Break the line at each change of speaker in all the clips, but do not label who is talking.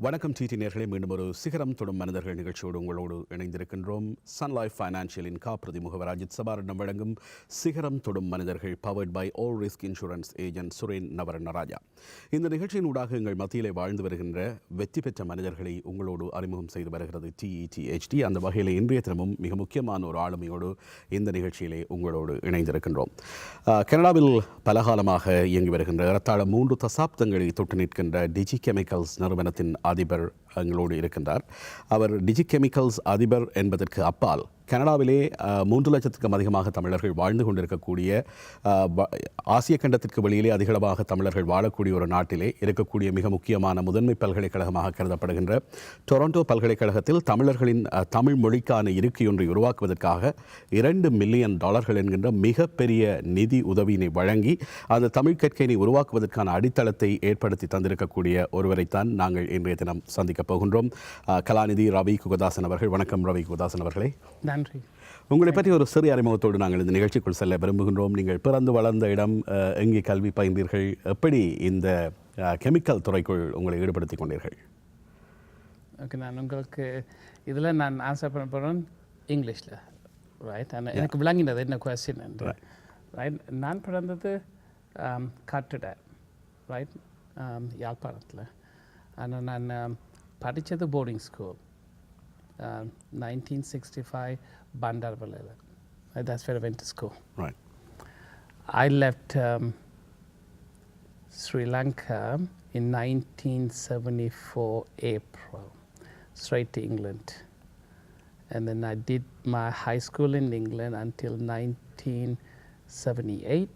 வணக்கம் டிடி நேயர்களே, மீண்டும் ஒரு சிகரம் தொடும் மனிதர்கள் நிகழ்ச்சியோடு உங்களோடு இணைந்திருக்கின்றோம். சன் லைஃப் ஃபைனான்சியலின் காப்புறுதி முகவர் அஜித் சபாரிடம் வழங்கும் சிகரம் தொடும் மனிதர்கள், powered by all risk insurance agent Suren Navaratnarajah. இந்த நிகழ்ச்சியின் ஊடாக எங்கள் மத்தியிலே வாழ்ந்து வருகின்ற வெற்றி பெற்ற மனிதர்களை உங்களோடு அறிமுகம் செய்து வருகிறது TETHD. அந்த வகையில் இன்றைய தினமும் மிக முக்கியமான ஒரு ஆளுமையோடு இந்த நிகழ்ச்சியிலே உங்களோடு இணைந்திருக்கின்றோம். கனடாவில் பலகாலமாக இயங்கி வருகின்ற ஏறத்தாழ 3 தசாப்தங்களை தொட்டு நிற்கின்ற டிஜி கெமிக்கல்ஸ் நிறுவனத்தின் அதிபர் எங்களோடு இருக்கின்றார். அவர் டிஜி கெமிக்கல்ஸ் அதிபர் என்பதற்கு அப்பால் கனடாவிலே 3 லட்சத்துக்கும் அதிகமாக தமிழர்கள் வாழ்ந்து கொண்டிருக்கக்கூடிய, ஆசிய கண்டத்திற்கு வெளியிலே அதிகளவாக தமிழர்கள் வாழக்கூடிய ஒரு நாட்டிலே இருக்கக்கூடிய மிக முக்கியமான முதன்மை பல்கலைக்கழகமாக கருதப்படுகின்ற டொரண்டோ பல்கலைக்கழகத்தில் தமிழர்களின் தமிழ் மொழிக்கான இருக்கையொன்றை உருவாக்குவதற்காக $2 மில்லியன் என்கின்ற மிகப்பெரிய நிதி உதவியினை வழங்கி அந்த தமிழ் கற்கையினை உருவாக்குவதற்கான அடித்தளத்தை ஏற்படுத்தி தந்திருக்கக்கூடிய ஒருவரைத்தான் நாங்கள் இன்றைய தினம் சந்திக்கப் போகின்றோம். கலாநிதி ரவி குகதாசன் அவர்கள். வணக்கம் ரவி குகதாசன் அவர்களே.
நன்றி.
உங்களை பற்றி ஒரு சிறிய அறிமுகத்தோடு நாங்கள் இந்த நிகழ்ச்சிக்குள் செல்ல விரும்புகின்றோம். நீங்கள் பிறந்து வளர்ந்த இடம், எங்கே கல்வி பயின்றீர்கள், எப்படி இந்த கெமிக்கல் துறைக்குள் உங்களை ஈடுபடுத்திக் கொண்டீர்கள்?
ஓகே, நான் உங்களுக்கு இதில் நான் ஆன்சர் பண்ண போகிறேன் இங்கிலீஷில், ரைட்? எனக்கு விளங்கினது என்ன கொஸ்டின் என்று, ரைட்? நான் பிறந்தது காட்டுட, ரைட், யாழ்ப்பாணத்தில். ஆனால் நான் படித்தது boarding school, 1965 Bandarbalala. That's where I went to school.
Right.
I left Sri Lanka in 1974 April, straight to England. And then I did my high school in England until 1978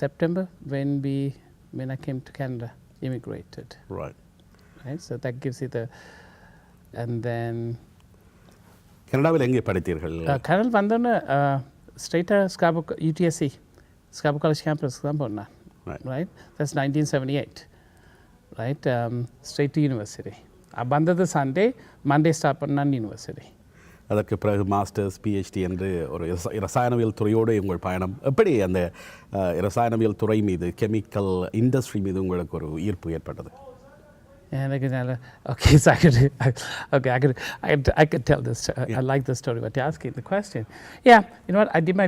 September when I came to Canada, immigrated.
Right.
Right. So that gives you the. And then
கனடாவில் எங்கே படித்தீர்கள்?
Canada வந்தோன்னே ஸ்ட்ரெயிட்டாக UTSC ஸ்காபோ college கேம்பஸ்க்கு தான் போனேன். Right, that's 1978. Right, straight to university. வந்தது Sunday, Monday start பண்ணான் university.
அதற்கு பிறகு மாஸ்டர்ஸ், PhD என்று ஒரு ரசாயனவியல் துறையோடு உங்கள் பயணம் எப்படி? அந்த ரசாயனவியல் துறை மீது, கெமிக்கல் இண்டஸ்ட்ரி மீது உங்களுக்கு ஒரு ஈர்ப்பு ஏற்பட்டது?
Okay, so I could tell this. I like the story, but you're asking the question. Yeah, you know what? I did my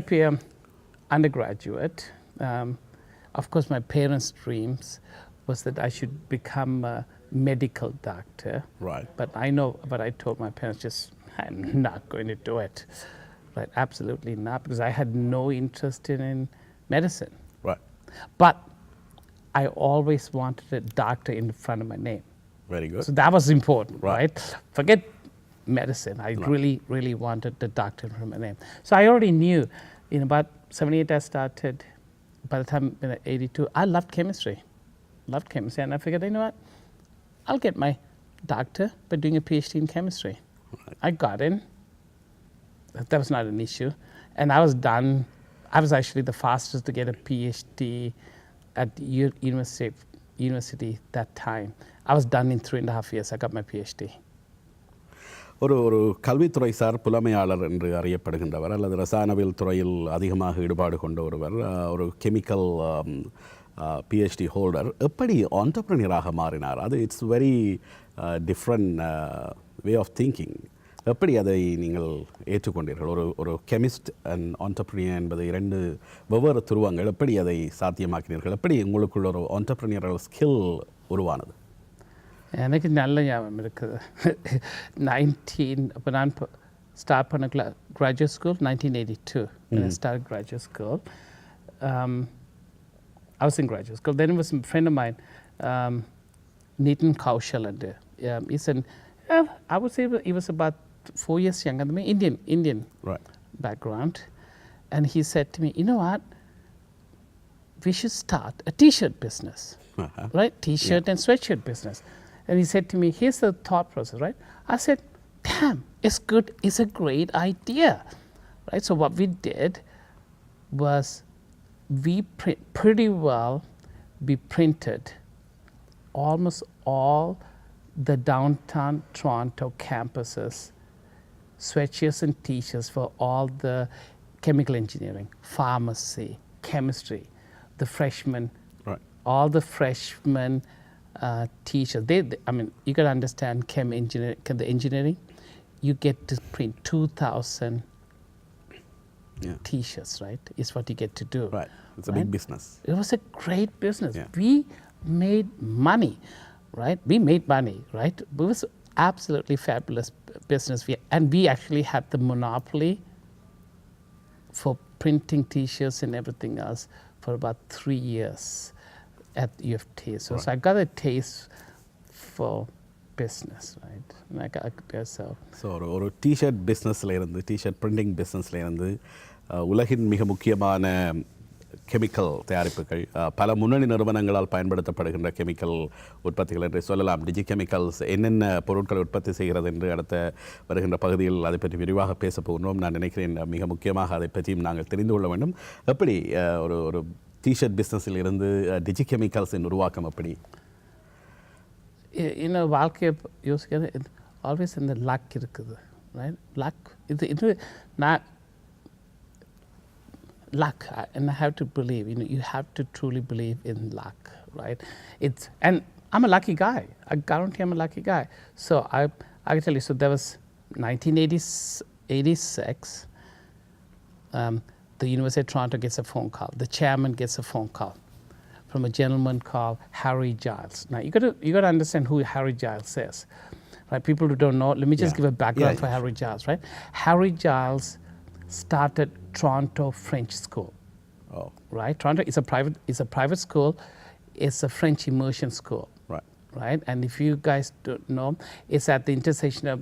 undergraduate. Of course, my parents' dreams was that I should become a medical doctor.
Right.
But I told my parents, I'm not going to do it. Right? Absolutely not, because I had no interest in medicine.
Right.
But I always wanted a doctor in front of my name.
Very good.
So that was important, right? Forget medicine. I really wanted the doctor in front of my name. So I already knew. In about 78 I started. By the time in 82, I loved chemistry. And I figured, you know what? I'll get my doctor by doing a PhD in chemistry. Right. I got in. That was not an issue. And I was done. I was actually the fastest to get a PhD at university that time. I was done in 3.5 years. I got my PhD.
ஒரு கல்வித்துறை sir புலமையாளர் என்று அறியப்படுகின்றவர், அல்லது ரசாயனவியல் துறையில் அதிகமாக ஈடுபாடு கொண்ட ஒருவர், ஒரு கெமிக்கல் PhD ஹோல்டர் எப்படி ஆண்டர்ப்ரனியராக மாறினார்? அது it's very different way of thinking. எப்படி அதை நீங்கள் ஏற்றுக்கொண்டீர்கள்? ஒரு கெமிஸ்ட் அண்ட் ஆண்டர்ப்ரனியர் என்பது 2 வெவ்வேறு துருவங்கள். எப்படி அதை சாத்தியமாக்கினீர்கள்? எப்படி உங்களுக்குள்ள ஒரு ஆண்டர்ப்ரனியரல் ஸ்கில் உருவானது?
எனக்கு நல்ல ஞாபகம் இருக்குது. அப்போ நான் ஸ்டார்ட் பண்ண graduate school 1982. When I started graduate school, I was in graduate school. Then it was a friend of mine, Nitin Kaushal, and he said, I would say he was about 4 years younger than me, Indian
right.
background. And he said to me, you know what, we should start a t-shirt business, right? T-shirt and sweatshirt business. And he said to me, here's the thought process, right? I said, damn, it's good, it's a great idea, right? So what we did was we printed almost all the downtown Toronto campuses sweatshirts and t-shirts for all the chemical engineering, pharmacy, chemistry, the freshmen, right. All the freshmen T-shirts. I mean, you got to understand the engineering. You get to print 2,000 T-shirts, right? Is what you get to do.
Right. It's a big business.
It was a great business.
Yeah.
We made money, right? We made money, right? It was absolutely fabulous business. And we actually had the monopoly for printing T-shirts and everything else for about 3 years at U of T. So I got a taste for business, right? And I got
so ஒரு T shirt பிஸ்னஸில் இருந்து T shirt printing பிஸ்னஸில் இருந்து உலகின் மிக முக்கியமான chemical தயாரிப்புகள் பல முன்னணி நிறுவனங்களால் பயன்படுத்தப்படுகின்ற கெமிக்கல் உற்பத்திகள் என்று சொல்லலாம். டிஜி கெமிக்கல்ஸ் என்னென்ன பொருட்களை உற்பத்தி செய்கிறது என்று அடுத்த வருகின்ற பகுதியில் அதை பற்றி விரிவாக பேச போகிறோம். நான் நினைக்கிறேன் மிக முக்கியமாக அதை பற்றியும் நாங்கள் தெரிந்து கொள்ள வேண்டும். எப்படி ஒரு டிஷர்ட் பிஸ்னஸில் இருந்து டிஜி கெமிக்கல்ஸின் உருவாக்கம் எப்படி?
வாழ்க்கையை யோசிக்கிறது ஆல்வேஸ் இந்த லக் இருக்குது, ரைட்? லக் இது நான் luck, and I have to believe, you have to truly believe in luck, right? And I'm a lucky guy. I guarantee I'm a lucky guy. So I can tell you, so there was 1986, the University of Toronto gets a phone call. The chairman gets a phone call from a gentleman called Harry Giles. Now you got to understand who Harry Giles is, right? People who don't know, let me just give a background for Harry Giles, right? Harry Giles started Toronto French School.
Oh.
Right? Toronto is a private school. It's a French immersion school.
Right.
Right? And if you guys don't know, it's at the intersection of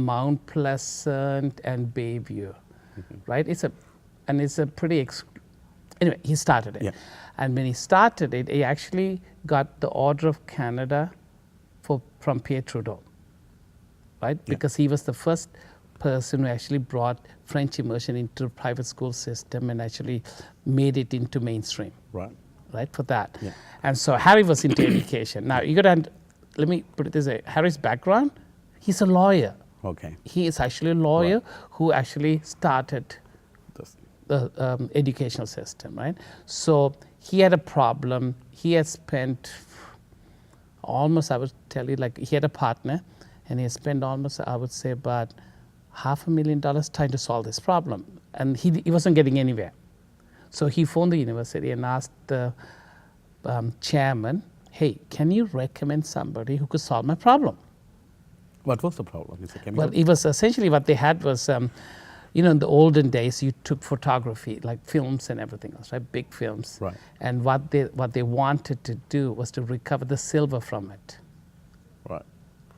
Mount Pleasant and Bayview. Right? It's a pretty anyway, he started it.
Yeah.
And when he started it, he actually got the Order of Canada from Pierre Trudeau. Right?
Yeah.
Because he was the first person who actually brought French immersion into the private school system and actually made it into mainstream. Right, for that.
Yeah.
And so Harry was into education. Now, you got to, let me put it this way, Harry's background, he's a lawyer.
Okay.
He is actually a lawyer who actually started the educational system, right? So he had a problem. He had spent almost, I would tell you, like he had a partner, and he had spent almost, I would say, about $500,000 trying to solve this problem. And he wasn't getting anywhere. So he phoned the university and asked the chairman, hey, can you recommend somebody who could solve my problem?
What was the problem? Is it chemical?
Well, it was essentially what they had was, in the olden days, you took photography, like films and everything else, right? Big films.
Right.
And what they wanted to do was to recover the silver from it.
Right.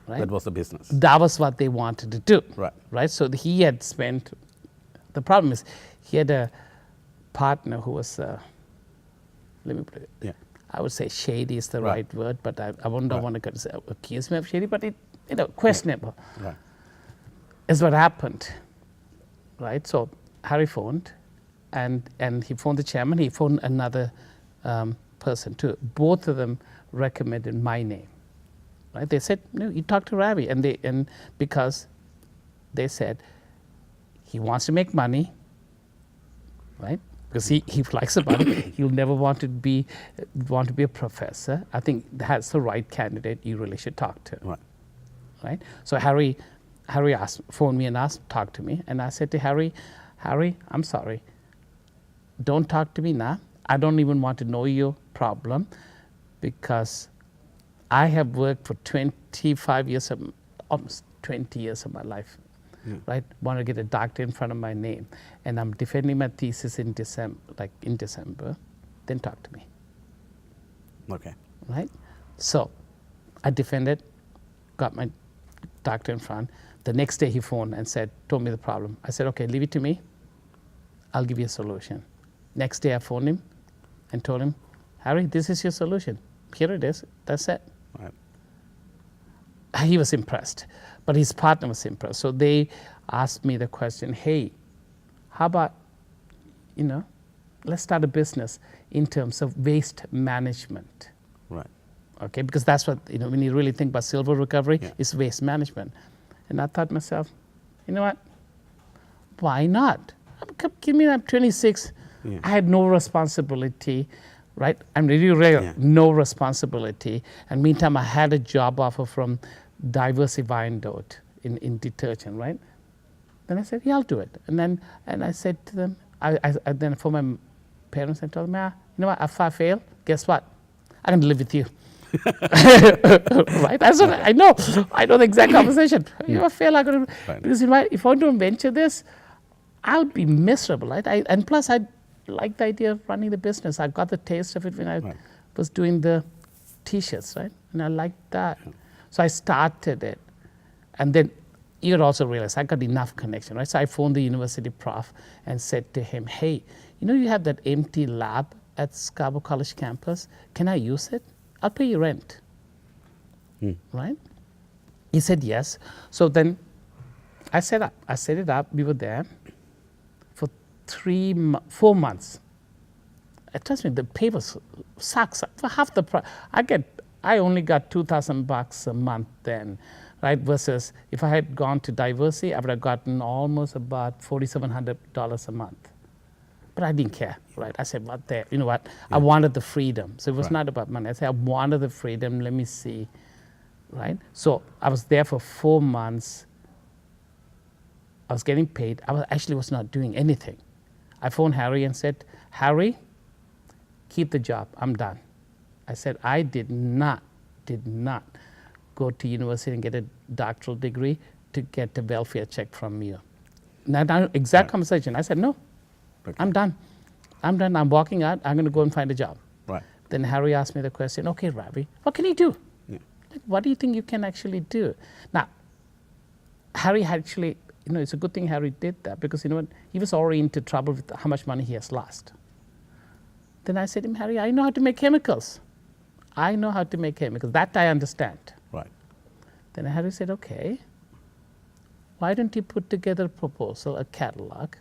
Right?
That was the business.
That was what they wanted to do.
Right.
Right? So he had spent, the problem is, he had a partner who was, let me put it, I would say shady is the right word, but I don't want to accuse me of shady, but questionable.
Right.
Is what happened. Right? So Harry phoned, and he phoned the chairman, he phoned another person too. Both of them recommended my name. Right? They said, no, you talk to Ravi. And because they said, he wants to make money, right? Because he likes the money. He'll never want to be a professor. I think that's the right candidate you really should talk to.
Right.
Right? So Harry phoned me and talk to me. And I said to Harry, I'm sorry. Don't talk to me now. I don't even want to know your problem, because I have worked for 25 years, almost 20 years of my life, right? Want to get a doctor in front of my name, and I'm defending my thesis in December, then talk to me.
Okay.
Right? So I defended, got my doctor in front. The next day he phoned and told me the problem. I said, okay, leave it to me. I'll give you a solution. Next day I phoned him and told him, Harry, this is your solution. Here it is. That's it.
Right.
He was impressed, but his partner was impressed. So they asked me the question, hey, how about, let's start a business in terms of waste management.
Right.
Okay, because that's what, when you really think about silver recovery, it's waste management. And I thought to myself, you know what, why not? I'm 26. I had no responsibility. right? I'm really real,
Yeah.
no responsibility. And meantime, I had a job offer from Diversified in detergent, right? Then I said, yeah, I'll do it. And I said to them, then for my parents, I told them, you know what, if I fail, guess what? I'm going to live with you. Right? That's what I know. I know the exact conversation. If I fail, I'm going to, because you know what, if I don't venture this, I would be miserable, right? And plus, I like the idea of running the business. I got the taste of it when I was doing the T-shirts, right? And I liked that. So I started it. And then you'd also realize I got enough connection, right? So I phoned the university prof and said to him, hey, you know you have that empty lab at Scarborough College campus. Can I use it? I'll pay you rent, right? He said yes. So then I set it up. We were there for 4 months. Trust me, the pay was sucks. For half the price, I only got $2,000 a month then, right? Versus if I had gone to Diversity, I would have gotten almost about $4,700 a month. But I didn't care, right? I said, what the, you know what? I wanted the freedom. So it was not about money. I said, I wanted the freedom. Let me see, right? So I was there for 4 months. I was getting paid. I actually was not doing anything. I phoned Harry and said, Harry, keep the job. I'm done. I said, I did not go to university and get a doctoral degree to get a welfare check from you. Now exact conversation. I said, no, I'm done. I'm walking out. I'm going to go and find a job.
Right.
Then Harry asked me the question, okay, Ravi, what can you do? Yeah. What do you think you can actually do? Now, Harry actually, you know, it's a good thing Harry did that because, you know what, he was already into trouble with how much money he has lost. Then I said to him, Harry, I know how to make chemicals. I know how to make chemicals. That I understand.
Right.
Then Harry said, okay, why don't you put together a proposal, a catalog,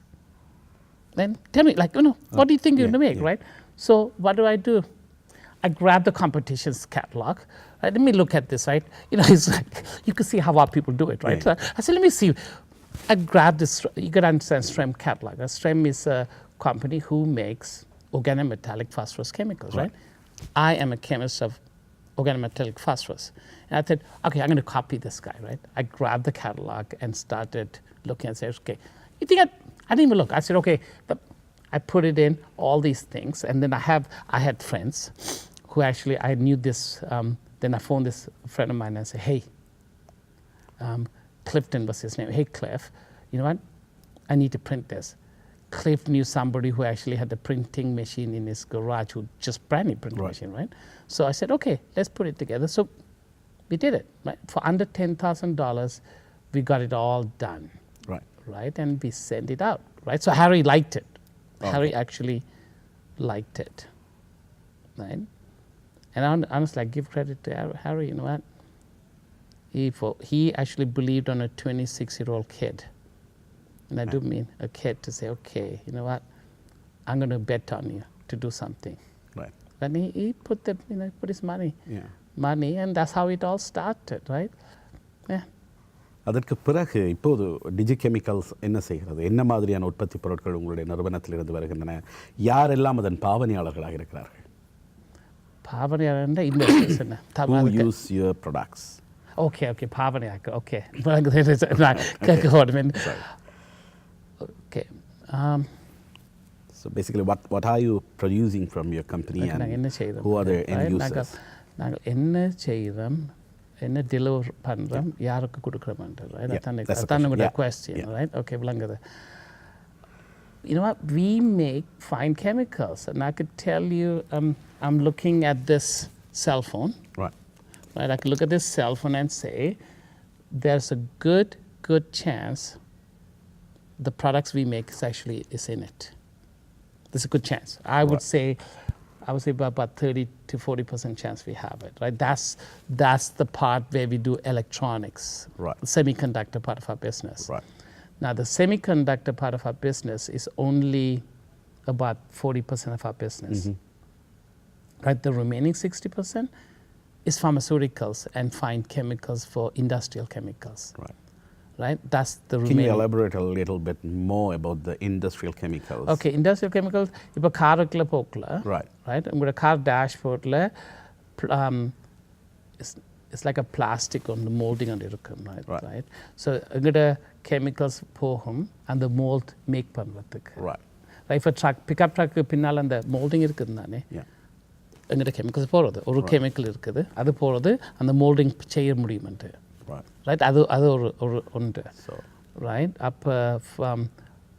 then tell me, like, you know, what do you think you're going to make, right? So what do? I grab the competition's catalog. Right? Let me look at this, right? You know, it's like, you can see how our people do it, right? So I said, let me see. I grabbed this, you got to understand STREM catalog. STREM is a company who makes organometallic phosphorus chemicals, right? I am a chemist of organometallic phosphorus. And I said, okay, I'm going to copy this guy, right? I grabbed the catalog and started looking and said, okay, you think I didn't even look. I said, okay, I put it in, all these things. And then I had friends who actually, I knew this, then I phoned this friend of mine and said, hey, Clifton was his name. Hey, Cliff, you know what? I need to print this. Cliff knew somebody who actually had the printing machine in his garage, who just brand new printing machine, right? So I said, okay, let's put it together. So we did it, right? For under $10,000, we got it all done, right? And we sent it out, right? So Harry liked it. Harry actually liked it, right? And honestly, I give credit to Harry, you know what? He actually believed on a 26-year-old kid. And I do mean a kid to say, okay, you know what? I'm going to bet on you to do something. Right. And he put his money, and that's how it all started, right? Yeah.
அதற்கு பிறகு இப்போது டிஜிகெமிக்கல்ஸ் என்ன செய்கிறது? என்ன மாதிரியான உற்பத்தி பொருட்கள் உங்களுடைய நிறுவனத்திலிருந்து வருகின்றன? யாரெல்லாம் அதன் பாவனையாளர்களாக இருக்கிறார்கள்?
பாவனையாளர் இன்வெஸ்டர்ஸ் என்ன?
Who use your products?
Okay, பாவனையாளர். Okay. Okay.
So basically, what are you producing from your company and who are the end users?
நாங்கள் என்ன செய்கிறோம், என்ன டெலிவர் பண்ணுறோம், யாருக்கு கொடுக்குறோம்ன்றது, right? That's the question, right? Okay, விளங்குது. You know what? We make fine chemicals, and I could tell you, I'm looking at this cell phone. Right. I could look at this cell phone and say, there's a good chance the products we make is in it. There's a good chance. I would say about 30 to 40% chance we have it, right? That's the part where we do electronics, the semiconductor part of our business. Right. Now, the semiconductor part of our business is only about 40% of our business. Right? The remaining 60% is pharmaceuticals and fine chemicals for industrial chemicals. right? That's the
Can
remaining.
you elaborate a little bit more about the industrial chemicals?
Okay, industrial chemicals, இப்போ காருக்குள்ள போக்கல,
Right.
right? உங்களோட car டேஷ்போர்டில் it's like a plastic on the molding on இருக்கும், right? So எங்களோட chemicals போகும் அந்த mold make பண்ணுறதுக்கு.
Right.
Right, for truck, pickup truck பின்னால் அந்த molding இருக்குது தானே,
Yeah.
எங்கிட்ட கெமிக்கல்ஸ் போகிறது ஒரு கெமிக்கல் இருக்குது அது போகிறது அந்த மோல்டிங் செய்ய முடியுமென்ட்டு, ரைட்? அது ஒரு உண்டு, ரைட்? அப்போ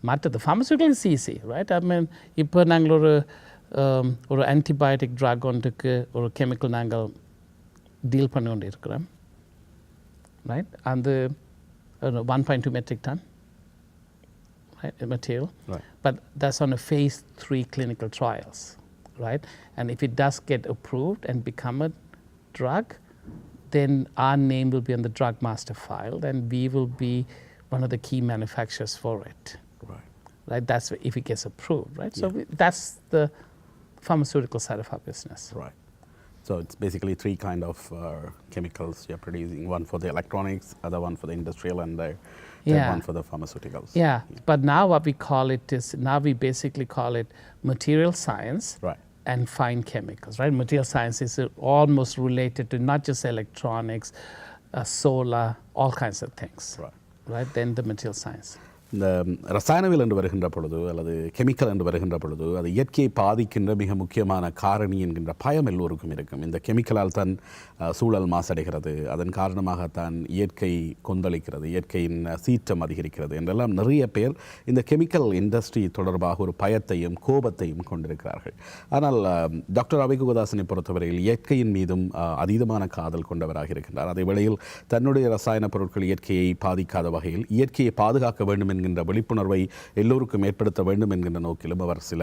மற்றது ஃபார்மசூட்டிக்கல் ஈஸி, ரைட்? ஐ மீன் இப்போ நாங்கள் ஒரு ஆன்டிபயோட்டிக் ட்ரக் ஒன்றுக்கு ஒரு கெமிக்கல் நாங்கள் டீல் பண்ணி கொண்டு இருக்கிறோம், ரைட்? அந்த 1.2 metric ton, right, material, but that's on a phase 3 clinical trials. Right, and if it does get approved and become a drug, then our name will be on the drug master file, and we will be one of the key manufacturers for it. Right, that's if it gets approved, right? So that's the pharmaceutical side of our business.
Right. So it's basically 3 kind of chemicals you're producing: one for the electronics, other one for the industrial, and the third one for the pharmaceuticals.
Yeah, but now what we call it is, now we basically call it material science, and fine chemicals, right? Material science is almost related to not just electronics, solar, all kinds of things, right? Then the material science.
இந்த ரசாயனவியல் என்று வருகின்ற பொழுது அல்லது chemical என்று வருகின்ற பொழுது அது இயற்கையை பாதிக்கின்ற மிக முக்கியமான காரணி என்கின்ற பயம் எல்லோருக்கும் இருக்கும். இந்த கெமிக்கலால் தான் சூழல் மாசடைகிறது, அதன் காரணமாகத்தான் இயற்கை கொந்தளிக்கிறது, இயற்கையின் சீற்றம் அதிகரிக்கிறது என்றெல்லாம் நிறைய பேர் இந்த கெமிக்கல் இண்டஸ்ட்ரி தொடர்பாக ஒரு பயத்தையும் கோபத்தையும் கொண்டிருக்கிறார்கள். ஆனால் டாக்டர் ரவி குகதாசனை பொறுத்தவரையில் இயற்கையின் மீதும் அதீதமான காதல் கொண்டவராக இருக்கின்றார். அதே வேளையில் தன்னுடைய ரசாயன பொருட்கள் இயற்கையை பாதிக்காத வகையில் இயற்கையை பாதுகாக்க வேண்டும் என்கின்ற விழிப்புணர்வை எல்லோருக்கும் ஏற்படுத்த வேண்டும் என்கின்ற நோக்கிலும் அவர் சில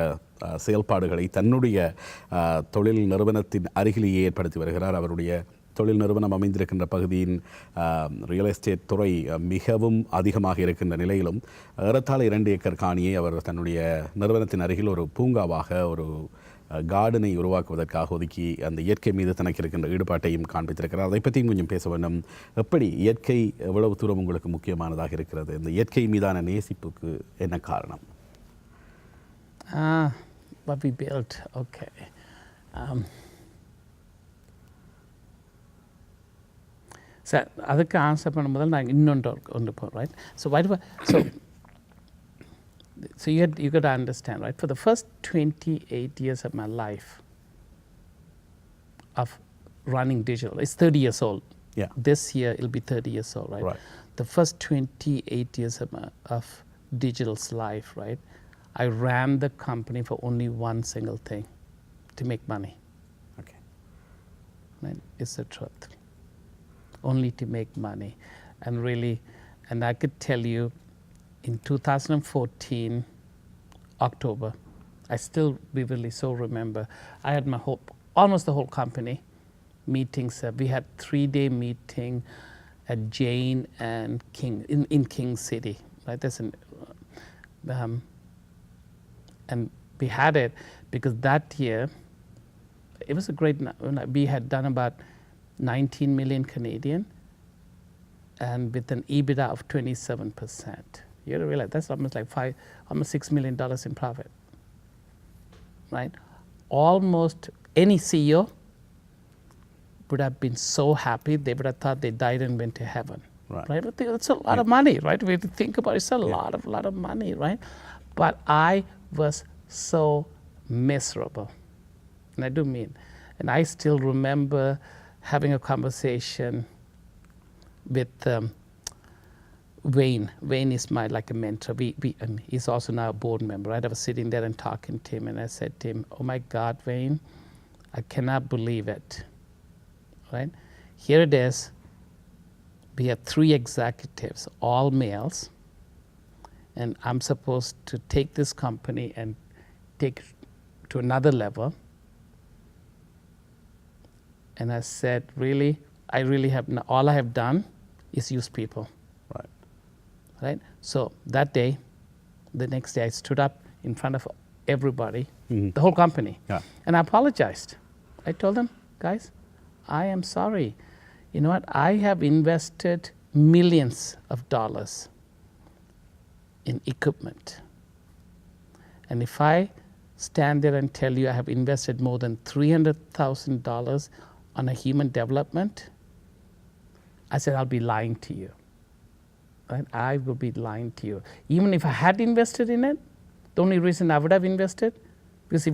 செயல்பாடுகளை தன்னுடைய தொழில் நிறுவனத்தின் அருகிலேயே ஏற்படுத்தி வருகிறார். அவருடைய தொழில் நிறுவனம் அமைந்திருக்கின்ற பகுதியின் ரியல் எஸ்டேட் துறை மிகவும் அதிகமாக இருக்கின்ற நிலையிலும் ஏறத்தாழ 2 ஏக்கர் காணியை அவர் தன்னுடைய நிறுவனத்தின் அருகில் ஒரு பூங்காவாக ஒரு கார்டனை உருவாக்குவதற்காக ஒதுக்கி அந்த இயற்கை மீது தனக்கு இருக்கின்ற ஈடுபாட்டையும் காண்பித்திருக்கிறார். அதை பற்றியும் கொஞ்சம் பேச வேண்டும். எப்படி இயற்கை எவ்வளவு தூரம் உங்களுக்கு முக்கியமானதாக இருக்கிறது? இந்த இயற்கை மீதான நேசிப்புக்கு என்ன காரணம்?
What we built, okay. So அதுக்கு ஆன்சர் பண்ணும்போது நான் இன்னொன்று போகிறேன், right? So you got to understand, right? For the first 28 years of my life of running digital, it's 30 years old.
Yeah.
This year it'll be 30 years old, right? The first 28 years of digital's life, right? I ran the company for only one single thing, to make money.
Okay.
Right? It's the truth. Only to make money. And really, and I could tell you, in 2014, October, I still vividly so remember, I had my almost the whole company meetings. We had 3-day meeting at Jane and King, in King City, right? That's and we had it because that year, it was a great, we had done about 19 million Canadian and with an EBITDA of 27%. You gotta realize that's almost like almost $6 million in profit, right? Almost any CEO would have been so happy, they would have thought they died and went to heaven, right? But it's a lot of money, right? We have to think about it, it's a lot of money, right? But I was so miserable, and I do mean, and I still remember having a conversation with Wayne. Wayne is like a mentor. And he's also now a board member, right? I was sitting there and talking to him, and I said to him, "Oh my God, Wayne, I cannot believe it." Right? Here it is. We have 3 executives, all males, and I'm supposed to take this company and take it to another level. And I said, really, all I have done is use people. Right? So that day, the next day, I stood up in front of everybody, the whole company, and I apologized. I told them, guys, I am sorry. You know what? I have invested millions of dollars in equipment. And if I stand there and tell you I have invested more than $300,000 on a human development, I said, I'll be lying to you. Right? I will be lying to you. Even if I had invested in it, the only reason I would have invested, because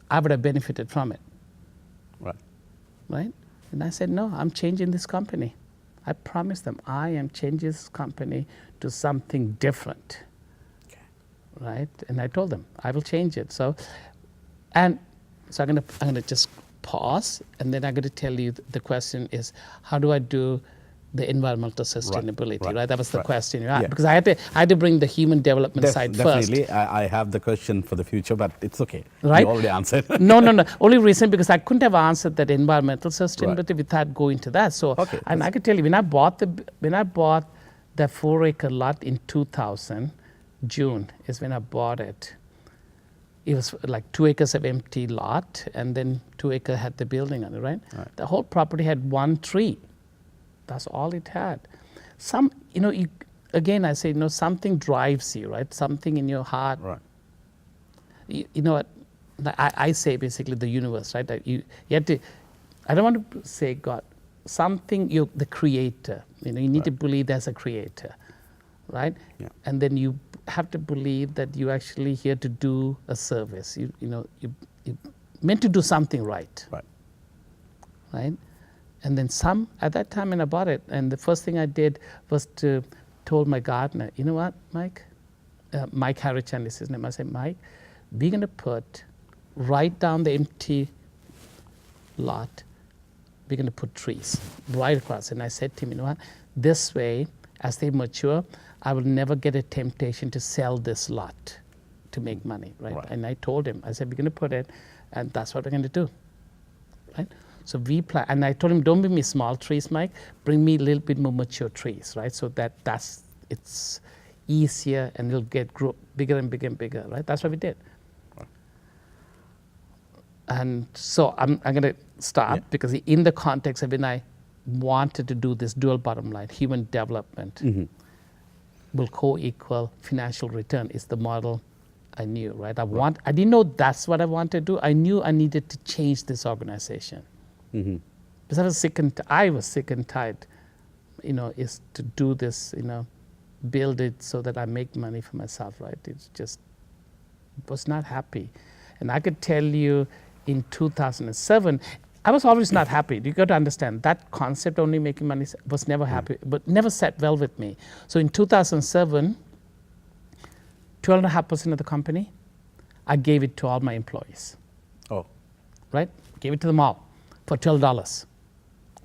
I would have benefited from it.
Right.
Right? And I said, no, I'm changing this company. I promised them I am changing this company to something different.
Okay.
Right? And I told them I will change it. So I'm gonna just pause, and then I'm gonna tell you the question is, how do I do the environmental sustainability? Right? That was the question. Right?
Yeah.
Because I had to bring the human development side first.
Definitely, I have the question for the future, but it's okay.
Right?
You already answered.
No. Only reason because I couldn't have answered that environmental sustainability without going to that. So,
Okay,
and I could tell you when I bought the 4-acre lot in 2000, June is when I bought it. It was like 2 acres of empty lot, and then 2 acre had the building on it. Right? The whole property had 1 tree. That's all it had. Again, I say, something drives you, right? Something in your heart.
Right.
You know what? I say basically the universe, right? You have to. I don't want to say God. Something the creator. You need to believe there's a creator, right?
Yeah.
And then you have to believe that you're actually here to do a service. You're meant to do something right.
Right.
Right. And then at that time when I bought it, and the first thing I did was told my gardener, you know what, Mike? Mike Harrichan is his name. I said, Mike, we're going to put right down the empty lot, we're going to put trees right across. And I said to him, you know what, this way, as they mature, I will never get a temptation to sell this lot to make money, right? And I told him, I said, we're going to put it, and that's what we're going to do, right? So we plan, and I told him, don't bring me small trees, Mike. Bring me a little bit more mature trees, right? So it's easier, and it'll grow bigger and bigger and bigger, right? That's what we did. Right. And so I'm going to stop because in the context of when I wanted to do this dual bottom line, human development will co-equal financial return is the model I knew, right? I didn't know that's what I wanted to do. I knew I needed to change this organization. Because I was sick and tired, is to do this, build it so that I make money for myself, right? It's just, was not happy. And I could tell you in 2007, I was always not happy. You got to understand that concept, only making money, was never happy, but never sat well with me. So in 2007, 12.5% of the company, I gave it to all my employees.
Oh.
Right? Gave it to them all. For $12,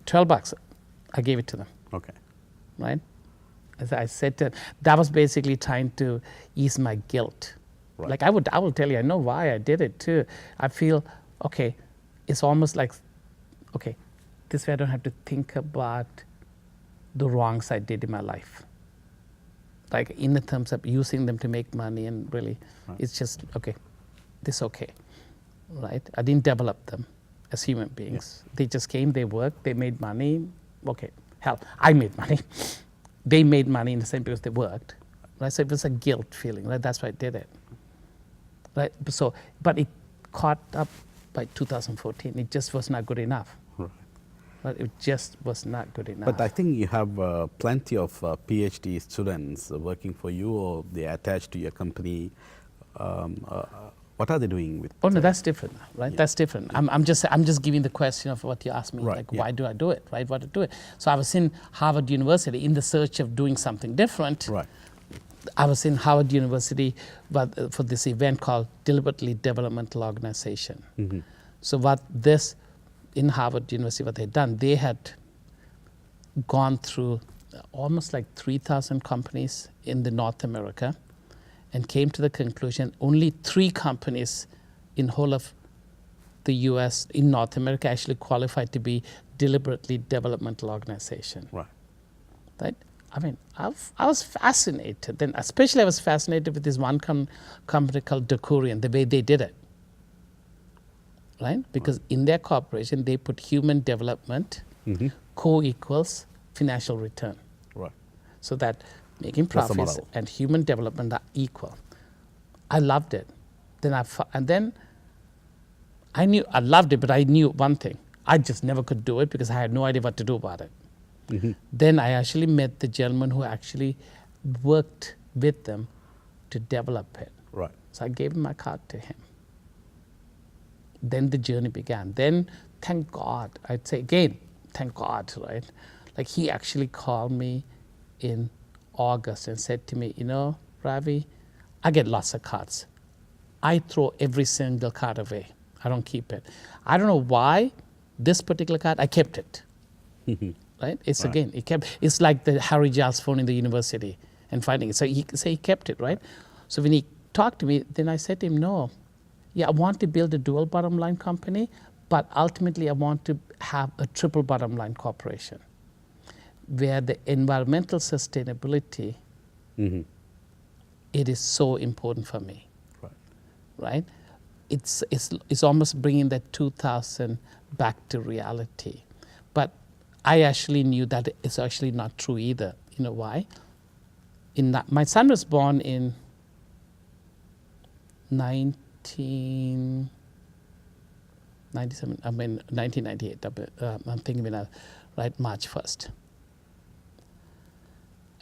$12, I gave it to them.
Okay.
Right? As I said, that was basically trying to ease my guilt. Right. Like I will tell you, I know why I did it too. I feel, okay, it's almost like, okay, this way I don't have to think about the wrongs I did in my life. Like in the terms of using them to make money and really, it's just, okay, right? I didn't develop them as human beings. They just came, they worked, they made money. Okay, hell, I made money. They made money in the same because they worked, right? So it was a guilt feeling, right? That's why I did it, right? So, but it caught up by 2014. It just was not good enough. Right? It just was not good enough.
But I think you have plenty of PhD students working for you, or they are attached to your company. What are they doing with?
Oh no, that's different, right? Yeah. That's different. Yeah. I'm just giving the question of what you asked me, like why do I do it, right? Why to do it? So I was in Harvard University in the search of doing something different.
Right.
I was in Harvard University, but for this event called Deliberately Developmental Organization. So in Harvard University, what they'd done, they had gone through almost like 3,000 companies in the North America, and came to the conclusion only 3 companies in whole of the US, in North America, actually qualified to be deliberately developmental organization. Right? I mean, I was fascinated. Then especially I was fascinated with this one company called Decurion, the way they did it. Right? Because in their corporation, they put human development co-equals financial return.
Right.
So that making
That's the
profits
model.
and human development are equal. I loved it. Then I knew I loved it, but I knew one thing. I just never could do it because I had no idea what to do about it. Then I actually met the gentleman who actually worked with them to develop it.
Right.
So I gave my card to him. Then the journey began. Then, thank God, I'd say again, thank God, right? Like he actually called me in August and said to me, you know, Ravi, I get lots of cards. I throw every single card away. I don't keep it. I don't know why this particular card, I kept it. Right? It's
Right.
again, it's like the Harry Giles phone in the university and finding it. So he kept it, right? So when he talked to me, then I said to him, no, yeah, I want to build a dual bottom line company, but ultimately I want to have a triple bottom line corporation where the environmental sustainability, it is so important for me,
Right.
right? It's almost bringing that 2000 back to reality. But I actually knew that it's actually not true either. You know why? My son was born in 1998. I'm thinking right, March 1st.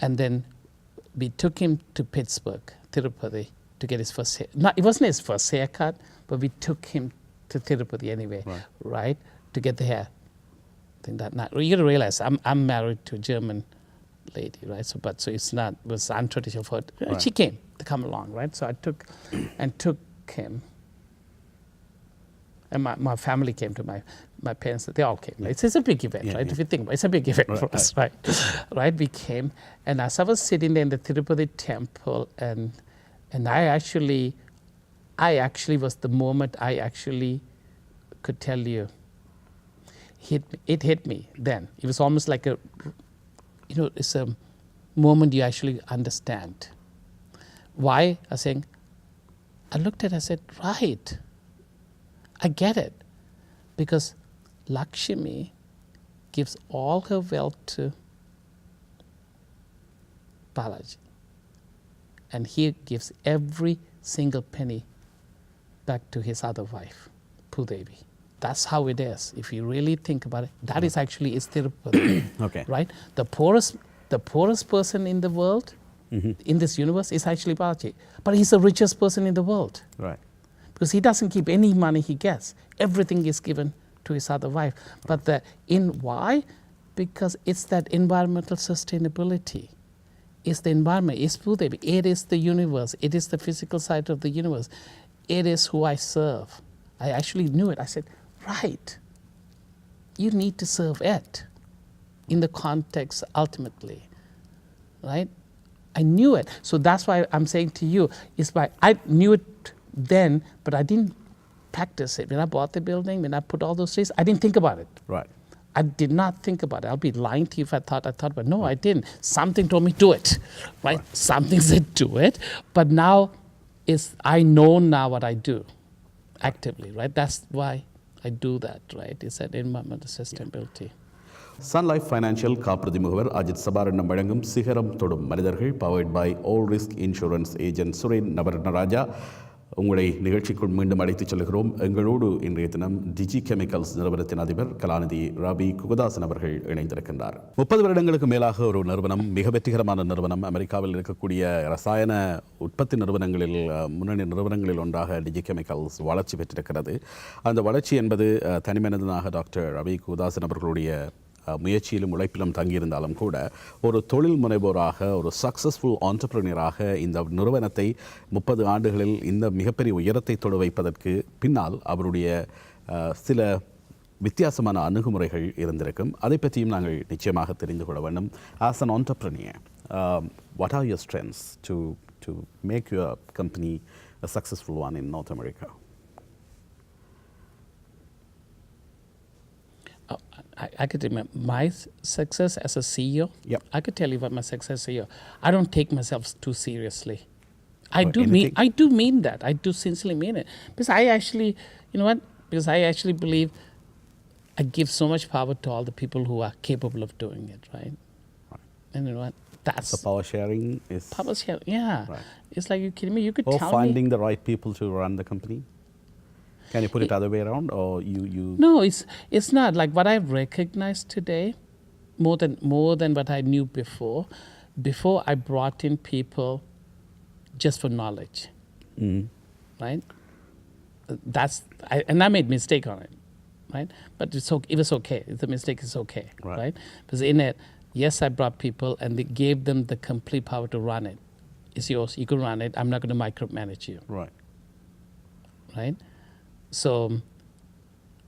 And then we took him to Pittsburgh, Tirupati, to get his first hair. It wasn't his first haircut, but we took him to Tirupati anyway, right, to get the hair. I think that night. You got to realize I'm married to a German lady, right? So it's not, it was untraditional for her.
Right.
She came to come along, right? So I took him. And my family came to my parents, they all came. Right? It's a big event, right? If you think about it, it's a big event for us, right? Right, we came, and as I was sitting there in the Tirupati temple, and I actually was the moment I actually could tell you, it hit me then. It was almost like it's a moment you actually understand. Why? I was saying, I looked at it, I said, right, I get it. Because Lakshmi gives all her wealth to Balaji. And he gives every single penny back to his other wife, Bhudevi. That's how it is. If you really think about it, that is actually Tirupati.
Okay.
Right? The poorest person in the world, in this universe, is actually Balaji. But he's the richest person in the world.
Right.
Because he doesn't keep any money he gets. Everything is given to his other wife. But why? Because it's that environmental sustainability. It's the environment, it's Bhudevi, it is the universe, it is the physical side of the universe. It is who I serve. I actually knew it. I said, right, you need to serve it in the context ultimately, right? I knew it. So that's why I'm saying to you, I knew it then, but I didn't practice it. When I bought the building, when I put all those trees, I didn't think about it.
Right.
I did not think about it. I'll be lying to you if I thought, but no, I didn't. Something told me do it, right? Something said do it, but now I know now what I do actively, right? That's why I do that, right? It's that environmental sustainability.
Sun Life Financial காப்புறுதி முகவர் அஜித் சபாரண்ணம் வழங்கும் சிகரம் தொடும் மனிதர்கள் powered by all risk insurance agent Suren Navaratnarajah உங்களை நிகழ்ச்சிக்குள் மீண்டும் அழைத்துச் செல்கிறோம். எங்களோடு இன்றைய தினம் டிஜி கெமிக்கல்ஸ் நிறுவனத்தின் அதிபர் கலாநிதி ரவி குகதாசன் அவர்கள் இணைந்திருக்கின்றார். 30 வருடங்களுக்கு மேலாக ஒரு நிறுவனம், மிக வெற்றிகரமான நிறுவனம், அமெரிக்காவில் இருக்கக்கூடிய ரசாயன உற்பத்தி நிறுவனங்களில் முன்னணி நிறுவனங்களில் ஒன்றாக டிஜி கெமிக்கல்ஸ் வளர்ச்சி பெற்றிருக்கிறது. அந்த வளர்ச்சி என்பது தனிமனிதனாக டாக்டர் ரவி குகதாசன் அவர்களுடைய முயற்சியிலும் உழைப்பிலும் தங்கியிருந்தாலும் கூட ஒரு தொழில் முனைவோராக, ஒரு சக்ஸஸ்ஃபுல் ஆண்டர்பிரினியராக இந்த நிறுவனத்தை 30 ஆண்டுகளில் இந்த மிகப்பெரிய உயரத்தை தொட வைப்பதற்கு பின்னால் அவருடைய சில வித்தியாசமான அணுகுமுறைகள் இருந்திருக்கும். அதை பற்றியும் நாங்கள் நிச்சயமாக தெரிந்து கொள்ள வேண்டும். As an entrepreneur, what are your strengths to make your company a successful one in North America?
I could remember my success as a CEO.
Yep.
I could tell you what my success as a CEO. I don't take myself too seriously. I do mean that. I do sincerely mean it. Because I actually, you know what? Because I actually believe I give so much power to all the people who are capable of doing it, right? And you know what? That's
So power sharing is
power share. Yeah.
Right.
It's like, you kidding me? You could
or
tell me.
finding the right people to run the company. Can you put it other way around, or you?
No, it's not. Like what I've recognized today, more than what I knew before. Before, I brought in people just for knowledge, right? And I made mistake on it, right? But it was okay. The mistake is okay, right? Because in it, yes, I brought people and they gave them the complete power to run it. It's yours. You can run it. I'm not going to micromanage you, right? So,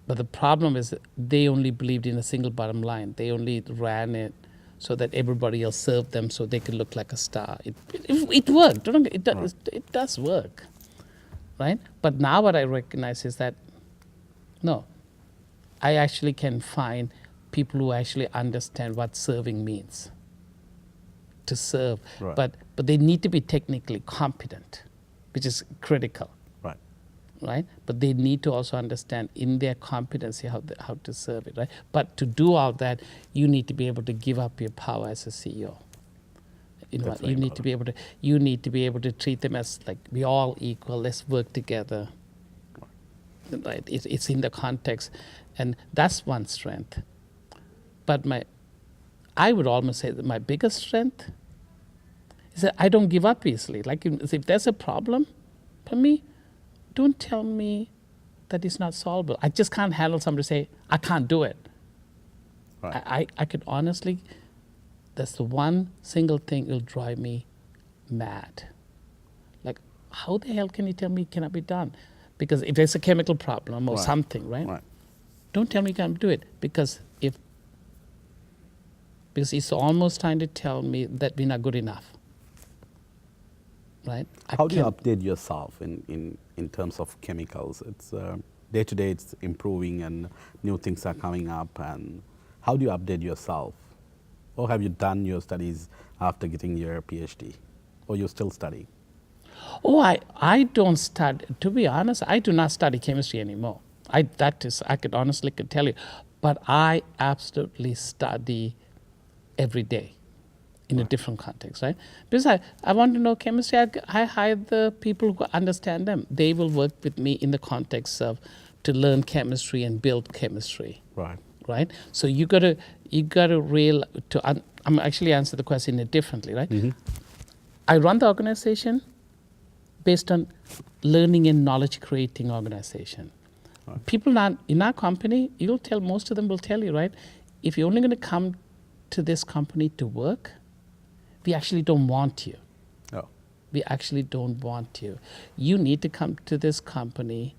but the problem is that they only believed in a single bottom line. They only ran it so that everybody else served them so they could look like a star. It worked. It does work, right? But now what I recognize is that, no, I actually can find people who actually understand what serving means. To serve, but they need to be technically competent, which is critical. Right? But they need to also understand in their competency how to serve it, right? But to do all that, you need to be able to give up your power as a CEO. You know, you need to be able to treat them as like, we all equal, let's work together. Right? It's in the context, and that's one strength. But I would almost say that my biggest strength is that I don't give up easily. Like, if there's a problem for me, don't tell me that it's not solvable. I just can't handle somebody say, I can't do it. I could honestly, that's the one single thing that'll drive me mad. Like, how the hell can you tell me it cannot be done? Because if there's a chemical problem or something, right? Don't tell me you can't do it, because it's almost trying to tell me that we're not good enough. Right?
How do you update yourself in terms of chemicals? It's day to day, it's improving and new things are coming up. And how do you update yourself? Or have you done your studies after getting your PhD? Or you're still studying?
Oh, I don't study. To be honest, I do not study chemistry anymore. I could honestly tell you, but I absolutely study every day. In a different context, right? Because I want to know chemistry, I hire the people who understand them. They will work with me in the context of to learn chemistry and build chemistry. Right? So you gotta I'm actually answer the question differently, right? I run the organization based on learning and knowledge creating organization. People not in our company, most of them will tell you, right? If you're only gonna come to this company to work, we actually don't want you. We actually don't want you. You need to come to this company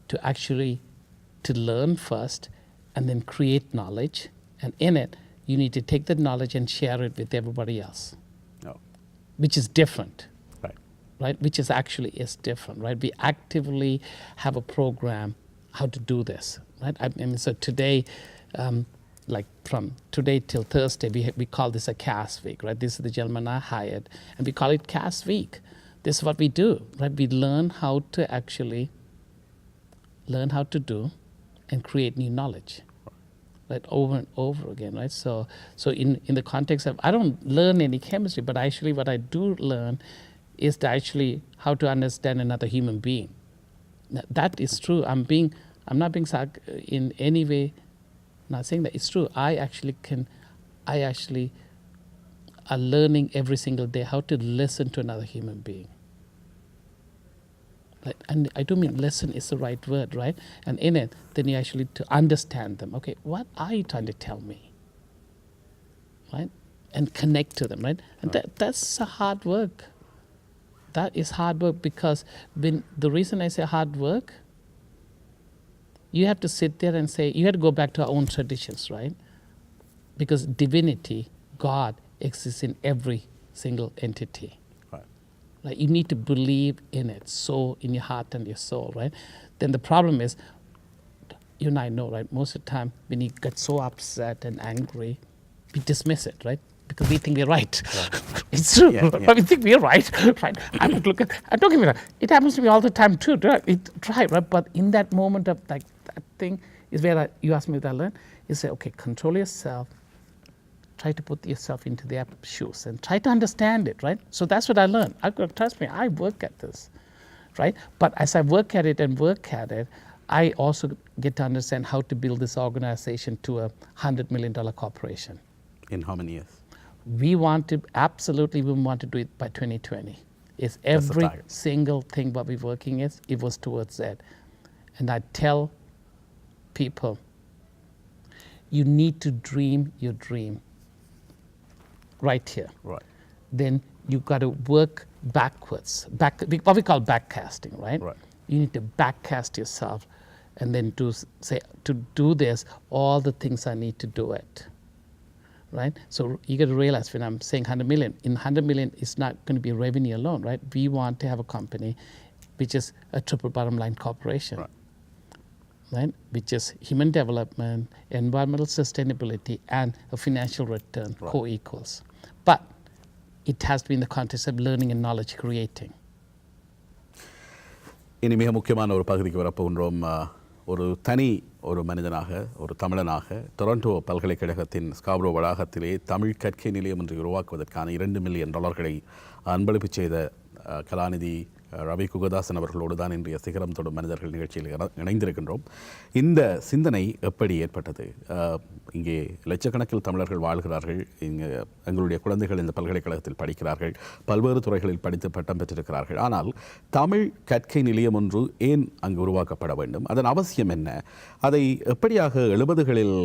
to learn first and then create knowledge. And in it, you need to take the knowledge and share it with everybody else. Which is different. Right? Which is different, right? We actively have a program how to do this, right? I mean, so today, like from today till Thursday, we call this a CAS week, right? This is the gentleman I hired, and we call it CAS week. This is what we do, right? We learn how to do and create new knowledge, right? Over and over again, right? So in the context of, I don't learn any chemistry, but actually what I do learn is how to understand another human being. That is true. I'm not being in any way. Not saying that it's true. I actually are learning every single day how to listen to another human being. Right? And I do mean listen is the right word, right? And in it, then you actually to understand them. Okay, what are you trying to tell me? Right? And connect to them, right? And that's a hard work. That is hard work, because the reason I say hard work, you have to sit there and say, you have to go back to our own traditions, right? Because divinity, God, exists in every single entity. Like, you need to believe in it, so in your heart and your soul, right? Then the problem is, you and I know, right? Most of the time, when you get so upset and angry, we dismiss it, right? Because we think we're right. It's true, but we think we're right. I would look at, and don't get me wrong, it happens to me all the time too. Right? But in that moment of like that thing is where you ask me what I learned. You say, okay, control yourself. try to put yourself into their shoes and try to understand it, right? So that's what I learned. Trust me, I work at this, right? But as I work at it, I also get to understand how to build this organization to a $100 million corporation.
In how many years?
We want to do it by 2020. It's every single thing what we're working is, it was towards that. And I tell people, you need to dream your dream right here.
Right.
Then you got to work backwards, what we call backcasting, right?
Right.
You need to backcast yourself and then to do this, all the things I need to do it. Right? So you got to realize when I'm saying 100 million, in 100 million, it's not going to be revenue alone, right? We want to have a company which is a triple bottom line corporation, right? Which is human development, environmental sustainability, and a financial return, co-equals. But it has to be in the context of learning and knowledge creating.
இனி மிக முக்கியமான ஒரு பகுதிக்கு வரப்போகின்றோம். ஒரு மனிதனாக, ஒரு தமிழனாக Toronto பல்கலைக்கழகத்தின் ஸ்காப்ரோ வளாகத்திலே தமிழ் கற்கை நிலையம் ஒன்றை உருவாக்குவதற்கான $2 மில்லியன் அன்பளிப்பு செய்த கலாநிதி ரவி குகதாசன் அவர்களோடு தான் இன்றைய சிகரம் தொடும் மனிதர்கள் நிகழ்ச்சியில் இணைந்திருக்கின்றோம். இந்த சிந்தனை எப்படி ஏற்பட்டது? இங்கே லட்சக்கணக்கில் தமிழர்கள் வாழ்கிறார்கள். இங்கே எங்களுடைய குழந்தைகள் இந்த பல்கலைக்கழகத்தில் படிக்கிறார்கள், பல்வேறு துறைகளில் படித்து பட்டம் பெற்றிருக்கிறார்கள். ஆனால் தமிழ் கற்கை நிலையம் ஒன்று ஏன் அங்கு உருவாக்கப்பட வேண்டும்? அதன் அவசியம் என்ன? அதை எப்படியாக 70களில்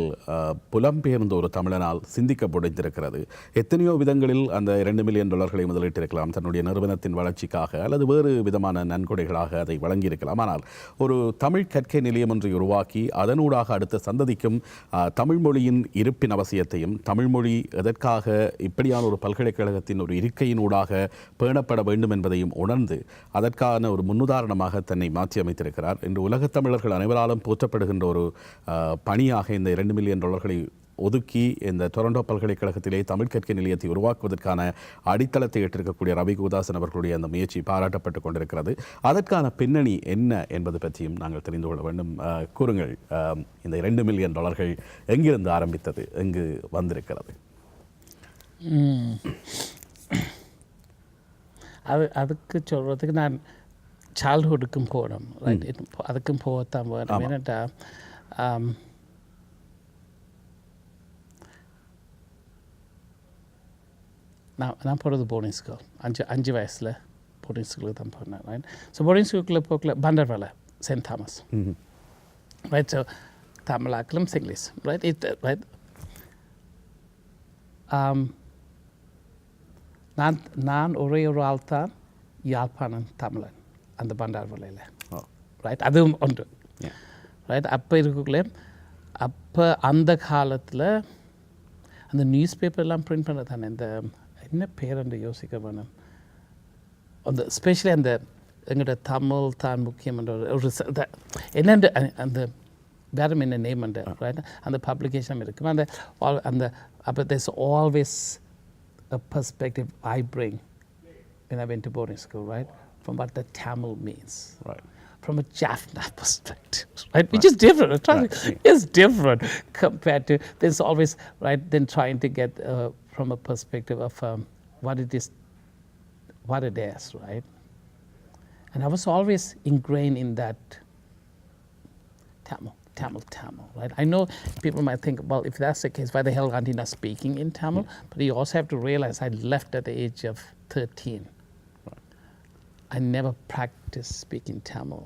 புலம்பெயர்ந்த ஒரு தமிழனால் சிந்திக்க முடிந்திருக்கிறது? எத்தனையோ விதங்களில் அந்த $2 மில்லியன் முதலீட்டிருக்கலாம், தன்னுடைய நிறுவனத்தின் வளர்ச்சிக்காக அல்லது வேறு விதமான நன்கொடைகளாக அதை வழங்கியிருக்கலாம். ஆனால் ஒரு தமிழ் கற்கை நிலையம் ஒன்றை உருவாக்கி அதனூடாக அடுத்த சந்ததிக்கும் தமிழ் மொழியின் இருப்பின் அவசியத்தையும், தமிழ் மொழி எதற்காக இப்படியான ஒரு பல்கலைக்கழகத்தின் ஒரு இருக்கையினூடாக பேணப்பட வேண்டும் என்பதையும் உணர்ந்து அதற்கான ஒரு முன்னுதாரணமாக தன்னை மாற்றி அமைத்திருக்கிறார். இன்று உலகத் தமிழர்கள் அனைவராலும் போற்றப்படுகின்ற ஒரு பணியாக இந்த $2 மில்லியன் ஒதுக்கி இந்த டொரண்டோ பல்கலைக்கழகத்திலே தமிழ் கற்கை நிலையத்தை உருவாக்குவதற்கான அடித்தளத்தை ஏற்றிருக்கக்கூடிய ரவி குகதாசன் அவர்களுடைய அந்த முயற்சி பாராட்டப்பட்டு கொண்டிருக்கிறது. அதற்கான பின்னணி என்ன என்பது பற்றியும் நாங்கள் தெரிந்து கொள்ள வேண்டும். கூறுங்கள், இந்த $2 மில்லியன் எங்கிருந்து ஆரம்பித்தது, எங்கு வந்திருக்கிறது?
அதுக்கு சொல்கிறதுக்கு நான் சைல்ட்ஹுட்டுக்கும் போகணும், ரைட்? அதுக்கும் போகத்தான் வேணும். ஏன்னாட்டா நான் போகிறது போர்டிங் ஸ்கூல். அஞ்சு வயசில் போர்டிங் ஸ்கூலுக்கு தான் போனேன், ரைட்? ஸோ போர்டிங் ஸ்கூலுக்குள்ள போகல Bandarawela, saint Thomas, right? So தமிழாக்களும் இங்கிலீஷ், ரைட்? ரைட். நான் ஒரே ஒரு ஆள் தான் யாழ்ப்பாணம் தமிழன் அந்த பண்டார்வலையில், ரைட்? அதுவும் ஒன்று, ரைட்? அப்போ இருக்கக்குள்ளே அந்த காலத்தில் அந்த நியூஸ் பேப்பர்லாம் பிரிண்ட் பண்ண தானே, இந்த என்ன பேர் என்று யோசிக்க வேணும், அந்த ஸ்பெஷலி அந்த எங்கள்கிட்ட தமிழ் தான் முக்கியம் என்ற ஒரு என்னென்று அந்த வேறு என்ன நேம் என்ற, ரைட்? அந்த பப்ளிகேஷன் இருக்கும். அந்த அப்போ there's always a perspective I bring when I went to boarding school, right? From what the Tamil means, right? From a Jaffna perspective, right? Which is different. It's different compared to, there's always, right, then trying to get from a perspective of what it is, right? And I was always ingrained in that Tamil, right? I know people might think, well, if that's the case, why the hell aren't you not speaking in Tamil? But you also have to realize I left at the age of 13. I never practiced speaking Tamil.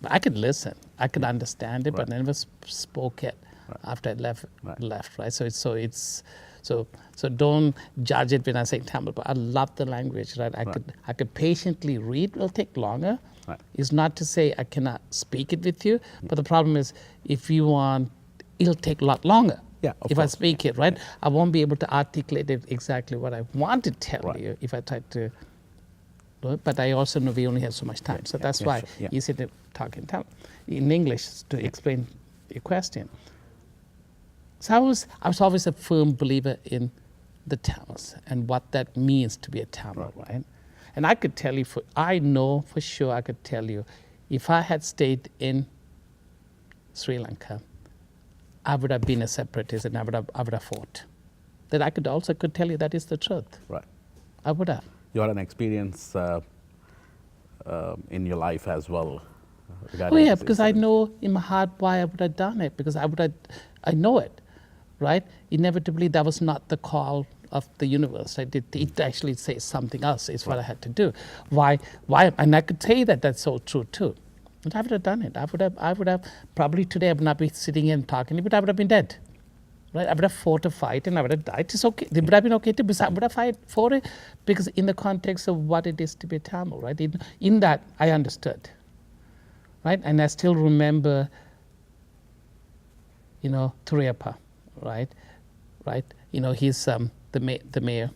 But I could listen, I could understand it, but I never spoke it after I left, right? So don't judge it when I say Tamil, but I love the language, right? I could patiently read. It'll take longer. Right. It's not to say I cannot speak it with you, but the problem is if you want, it'll take a lot longer.
Yeah,
if I speak it, right? I won't be able to articulate it exactly what I want to tell you if I try to. But I also know we only have so much time. So that's why you sit and talk in English to explain your question. So I was always a firm believer in the Tamils and what that means to be a Tamil, right? And I could tell you, I know for sure I could tell you, if I had stayed in Sri Lanka, I would have been a separatist and I would have fought. that I could tell you that is the truth.
Right.
I would have.
You had an experience in your life as well.
Oh yeah, because I know in my heart why I would have done it, because I know it, right? Inevitably, that was not the call of the universe. It actually says something else is what I had to do. Why? And I could say that that's so true too. But I would have done it. I would have probably today I would not be sitting here and talking, but I would have been dead. Right? I would have fought a fight and I would have died. It's okay. It would have been okay too, because I would have fought it, because in the context of what it is to be Tamil, right? In that I understood. Right? And I still remember, Thuriappa, right? He's the mayor.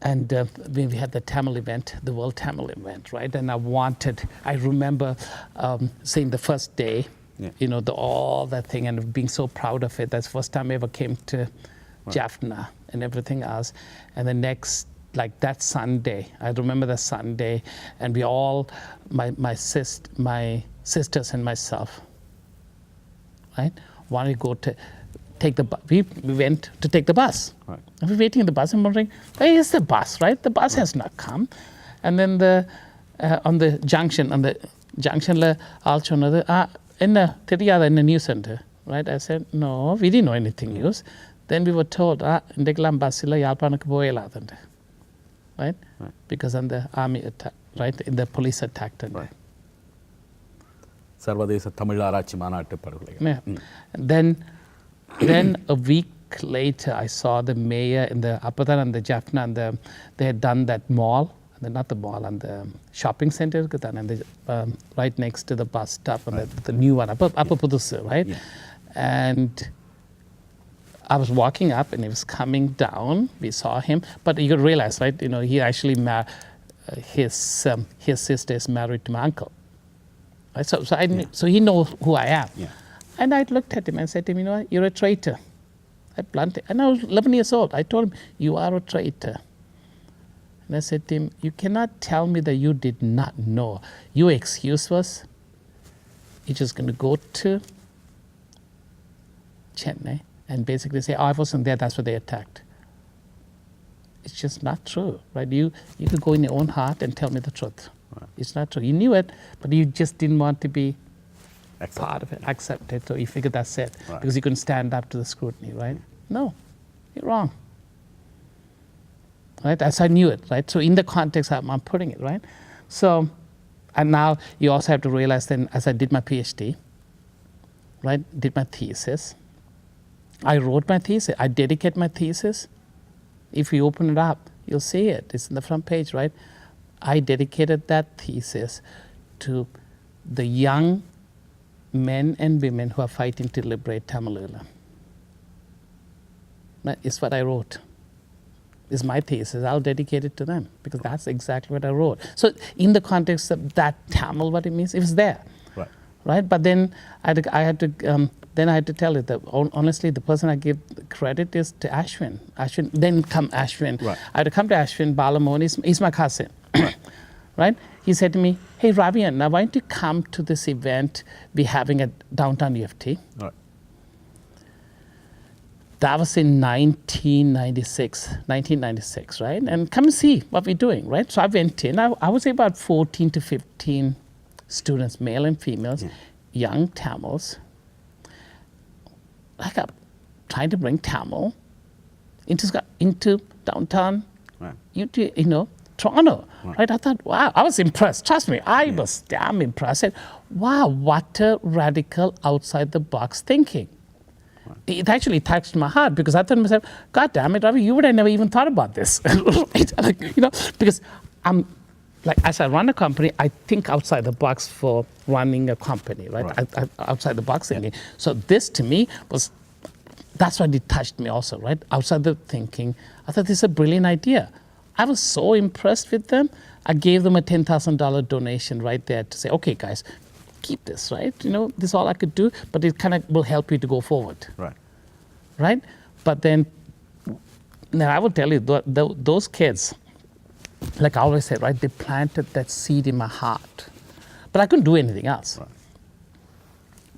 And when we had the Tamil event, the World Tamil event, right? And I remember seeing the first day, all that thing, and being so proud of it. That's the first time I ever came to Jaffna and everything else. And the next, like that Sunday, I remember the Sunday, and we all, my sisters and myself, right, wanted to go to take the bus. We went to take the bus. Right. And we're waiting in the bus and wondering, where is the bus, right? The bus has not come. And then on the junction, I'll show another, in the news center, right? I said, no, we didn't know anything news. Then we were told, indeklam basilla yalpanakku poyelathundu. Right? Because on the army attack, right? In the police attacked. Right.
Sarvadesa Tamil Arachi Manattu Paduvai.
Then a week later, I saw the mayor in the Apadan and the Jaffna, and they had done that mall, not the mall, and the shopping center, and right next to the bus stop, and the new one, Upper Pudusu, right? Yeah. And I was walking up, and he was coming down. We saw him, but you realize, right? He actually his sister is married to my uncle. Right? So he knows who I am. Yeah. And I looked at him and said to him, what? You're a traitor. I bluntly, and I was 11 years old. I told him, you are a traitor. And I said to him, you cannot tell me that you did not know. Your excuse was, you're just going to go to Chennai and basically say, I wasn't there, that's what they attacked. It's just not true, right? You could go in your own heart and tell me the truth. Right. It's not true. You knew it, but you just didn't want to be part of it, accept it. So you figured that's it, right, because you couldn't stand up to the scrutiny, right? No, you're wrong. Right? As I knew it, right? So in the context I'm putting it, right? So, and now you also have to realize then, as I did my PhD, right, did my thesis, I wrote my thesis, I dedicate my thesis. If you open it up, you'll see it. It's in the front page, right? I dedicated that thesis to the young men and women who are fighting to liberate Tamil. That is what I wrote. It's my thesis. I'll dedicate it to them, because that's exactly what I wrote. So in the context of that Tamil, what it means, it was there. Right? But then I had to tell it that honestly, the person I give credit is to Ashwin. Then come Ashwin. Right. I had to come to Ashwin Balamohan. He's my cousin. Right? He said to me, hey, Ravi, now why don't you come to this event we're having at downtown UFT? Right. That was in 1996, right? And come and see what we're doing, right? So I went in. I would say about 14 to 15 students, male and females, young Tamils, like trying to bring Tamil into downtown, Toronto, right? I thought, wow, I was impressed. Trust me, I was damn impressed. I said, wow, what a radical outside-the-box thinking. It actually touched my heart, because I thought to myself, God damn it, Ravi, you would have never even thought about this. Because as I run a company, I think outside the box for running a company, right? Outside the box thinking. So this to me that's why it touched me also, right? Outside the thinking, I thought this is a brilliant idea. I was so impressed with them. I gave them a $10,000 donation right there to say, okay, guys, keep this, right? This is all I could do, but it kind of will help you to go forward. Right? But then, now I will tell you, those kids, like I always said, right, they planted that seed in my heart. But I couldn't do anything else. Right.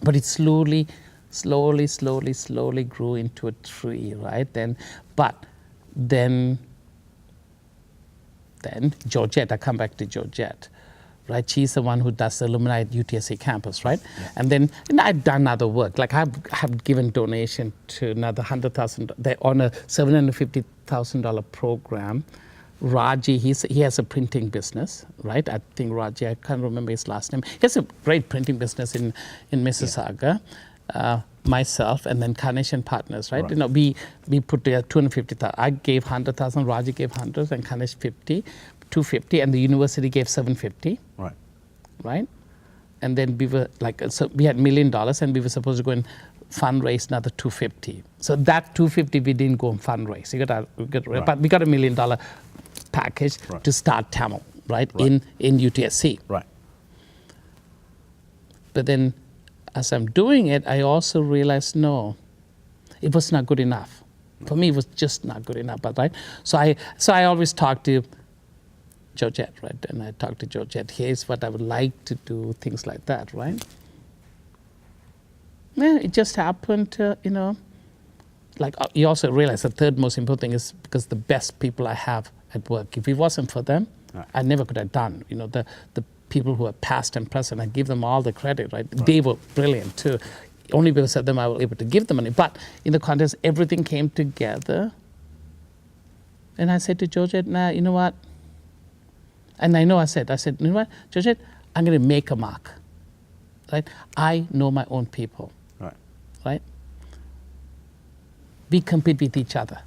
But it slowly slowly grew into a tree, right? Then Georgette, I come back to Georgette, right? She's the one who does the alumni at UTSA campus, right?
Yeah.
And then I've done other work. Like have given donation to another $100,000. They're on a $750,000 program. Raji, he has a printing business, right? I think Raji, I can't remember his last name. He has a great printing business in Mississauga. Myself and then Carnation Partners, right? You know, we put together 250,000. I gave 100,000, Raji gave 100, and Carnation 250, and the university gave 750. Right? And then we were like, so we had $1 million, and we were supposed to go and fundraise another 250. So that 250 we didn't go and fundraise. But we got $1 million package to start Tamil, right? In UTSC.
Right.
But then, as I'm doing it, I also realized, no, it was not good enough. For me, it was just not good enough, but right? So I always talk to Georgette, right? And I talk to Georgette, here's what I would like to do, things like that, right? Yeah, it just happened, like you also realize the third most important thing is because the best people I have at work, if it wasn't for them, I never could have done, the people who are past and present, I give them all the credit, right? They were brilliant too. Only because of them I was able to give them money. But in the context, everything came together. And I said to Georgette, nah, you know what? And I said, you know what, Georgette, I'm going to make a mark, right? I know my own people, right? We compete with each other.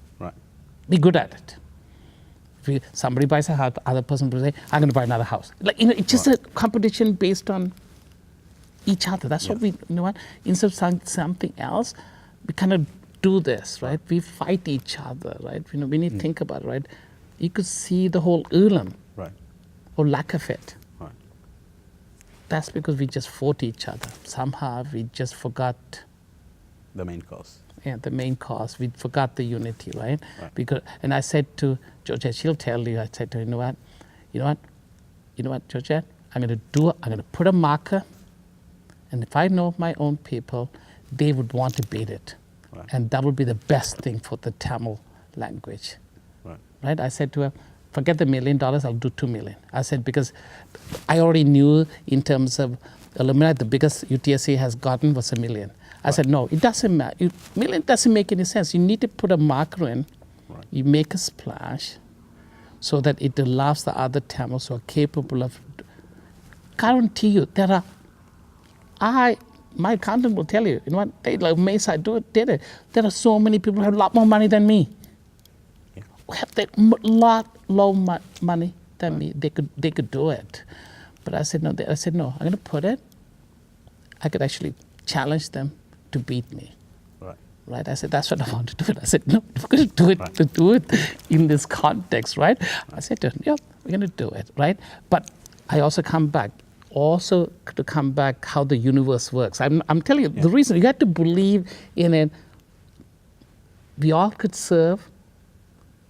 Be good at it. If somebody buys a house, the other person will say, I'm going to buy another house. Like, it's just a competition based on each other. That's what we, instead of something else, we kind of do this, right? We fight each other, right? We need to think about it, right? You could see the whole Ulam, or lack of it. That's because we just fought each other. Somehow we just forgot
the main cause.
Yeah, the main cause. We forgot the unity, right? Because, and I said to Georgette, she'll tell you, I said to her, you know what, Georgette, I'm going to put a marker, and if I know my own people, they would want to beat it. And that would be the best thing for the Tamil language. Right? I said to her, forget the $1 million, I'll do $2 million. I said, because I already knew in terms of alumni, the biggest UTSA has gotten was $1 million. I said, no, it doesn't matter. $1 million doesn't make any sense. You need to put a marker in. You make a splash so that it allows the other Tamils who are capable of. Guarantee you, my accountant will tell you, they like Mesa did it. There are so many people who have a lot more money than me. Who have a lot low money than me. They could do it. But I said, no, I'm going to put it. I could actually challenge them to beat me. Right? I said, that's what I want to do. I said, no, we're going to do it, to do it in this context, right? I said to him, yeah, we're going to do it, right? But I also come back how the universe works. I'm telling you, the reason, you have to believe in it. We all could serve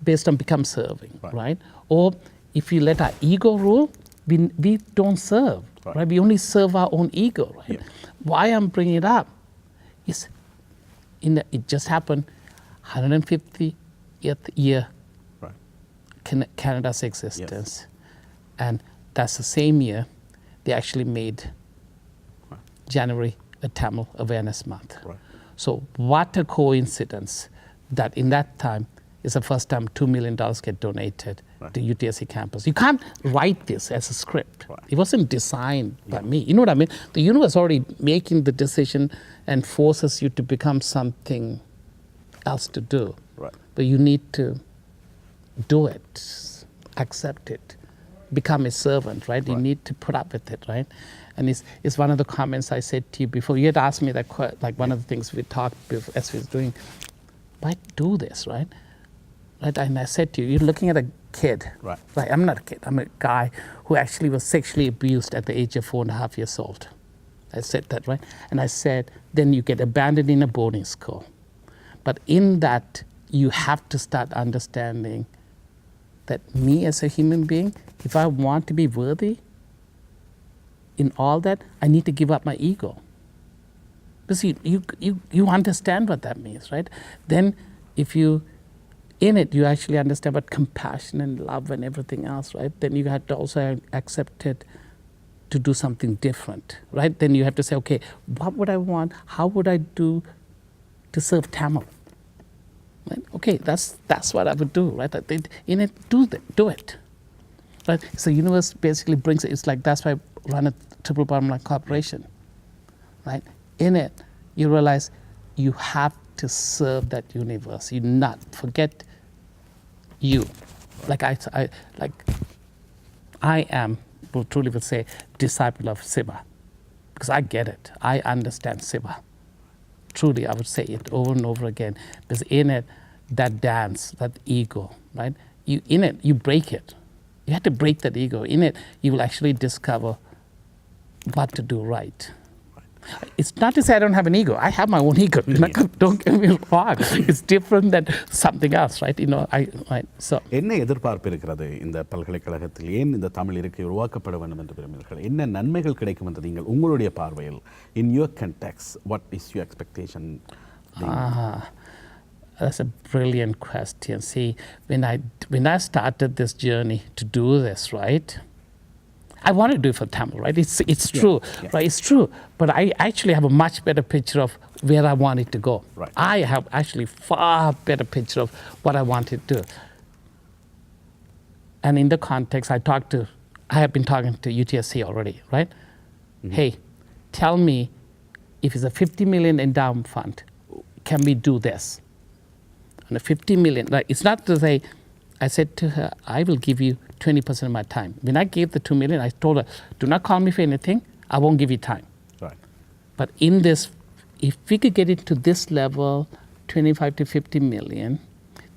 based on become serving, right? Or if we let our ego rule, we don't serve, right? We only serve our own ego, right? Why I'm bringing it up is it just happened 150th year Canada's existence. And that's the same year they actually made January a Tamil Awareness Month. So what a coincidence that in that time is the first time $2 million get donated to UTSC campus. You can't write this as a script. It wasn't designed by me. You know what I mean? The universe already making the decision and forces you to become something else to do. But you need to do it, accept it, become a servant, right? You need to put up with it, right? And it's one of the comments I said to you before. You had asked me that, like one of the things we talked as we was doing, why do this, right? And I said to you, you're looking at a kid. Right. I'm not a kid. I'm a guy who actually was sexually abused at the age of 4.5 years old. I said that, right? And I said, then you get abandoned in a boarding school. But in that, you have to start understanding that me as a human being, if I want to be worthy in all that, I need to give up my ego. Because you understand what that means, right? Then if you, in it, you actually understand about compassion and love and everything else, right? Then you have to also accept it to do something different, right? Then you have to say, okay, what would I want? How would I do to serve Tamil? Right? Okay, that's what I would do, right? In it, do it. Right? So universe basically brings it. It's like that's why I run a triple bottom line corporation, right? In it, you realize you have to serve that universe. You not forget you. Like I am, will truly would say, disciple of Shiva, because I get it. I understand Shiva. Truly, I would say it over and over again, because in it, that dance, that ego, right? You break it. You have to break that ego. In it, you will actually discover what to do right. It's not to say I don't have an ego. I have my own ego. Don't get me wrong. It's different than something else, right? Right. So.
என்ன எதிர்பார்ப்பு இருக்கிறது இந்த பல்கலைக்கழகத்தில்? ஏன் இந்த தமிழ் இருக்கை உருவாக்கப்பட வேண்டும் என்று விரும்புகிறீர்கள்? என்ன நன்மைகள் கிடைக்கும் என்று நீங்கள் உங்களுடைய பார்வையில், in your context, what is your expectation?
That's a brilliant question. See, when I started this journey to do this, right? I want to do it for Tamil, right? It's true, right? It's true. But I actually have a much better picture of where I want it to go.
Right.
I have actually far better picture of what I want it to do. And in the context, I have been talking to UTSC already, right? Mm-hmm. Hey, tell me if it's a 50 million endowment fund, can we do this? And a 50 million, like, it's not to say, I said to her, I will give you 20% of my time. When I gave the 2 million, I told her, do not call me for anything. I won't give you time.
Right.
But in this, if we could get it to this level, 25 to 50 million,